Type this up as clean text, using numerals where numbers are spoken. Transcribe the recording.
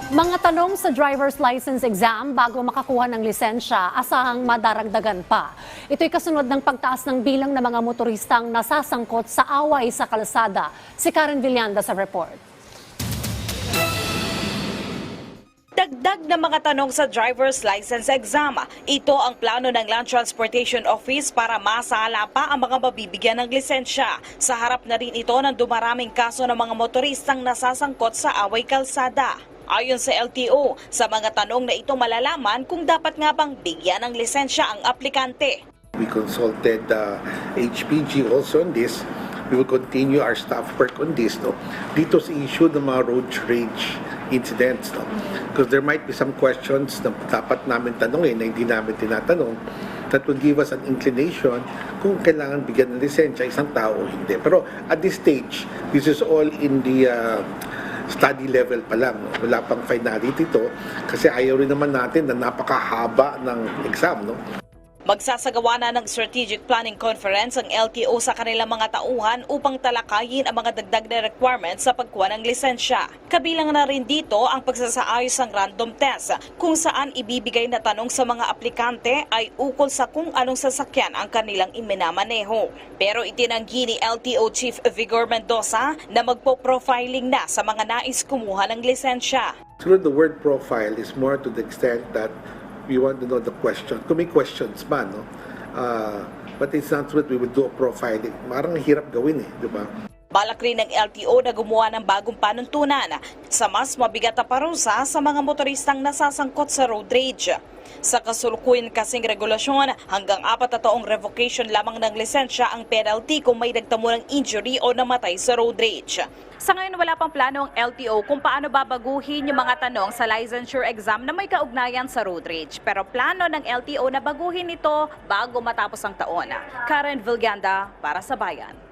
Mga tanong sa driver's license exam bago makakuha ng lisensya, asahang madaragdagan pa. Ito'y kasunod ng pagtaas ng bilang ng mga motoristang nasasangkot sa away sa kalsada. Si Karen Villanda sa report. Dagdag na mga tanong sa driver's license exam. Ito ang plano ng Land Transportation Office para masala pa ang mga mabibigyan ng lisensya. Sa harap na rin ito ng dumaraming kaso ng mga motoristang nasasangkot sa away kalsada. Ayon sa LTO, sa mga tanong na ito malalaman kung dapat nga bang bigyan ng lisensya ang aplikante. We consulted HPG also on this. We will continue our staff work on this. No? Dito sa issue ng mga road rage incidents. No? Because there might be some questions na dapat namin tanongin na hindi namin tinatanong that will give us an inclination kung kailangan bigyan ng lisensya isang tao o hindi. Pero at this stage, this is all in the study level pa lang. No? Wala pang finality ito kasi ayaw rin naman natin na napakahaba ng exam. No? Magsasagawa na ng Strategic Planning Conference ang LTO sa kanilang mga tauhan upang talakayin ang mga dagdag na requirements sa pagkuha ng lisensya. Kabilang na rin dito ang pagsasaayos ng random test kung saan ibibigay na tanong sa mga aplikante ay ukol sa kung anong sasakyan ang kanilang iminamaneho. Pero itinanggi ni LTO Chief Vigor Mendoza na magpo-profiling na sa mga nais kumuha ng lisensya. So the word profile is more to the extent that we want to know the question. Kung may questions ba, no? But it's not what we would do a profiling. Marang hirap gawin di ba? Balak rin ng LTO na gumawa ng bagong panuntunan sa mas mabigat na parusa sa mga motoristang nasasangkot sa road rage. Sa kasalukuyan kasing regulasyon, hanggang 4 na taong revocation lamang ng lisensya ang penalty kung may nagtamo ng injury o namatay sa road rage. Sa ngayon, wala pang plano ang LTO kung paano babaguhin yung mga tanong sa licensure exam na may kaugnayan sa road rage. Pero plano ng LTO na baguhin ito bago matapos ang taon. Karen Villanda para sa Bayan.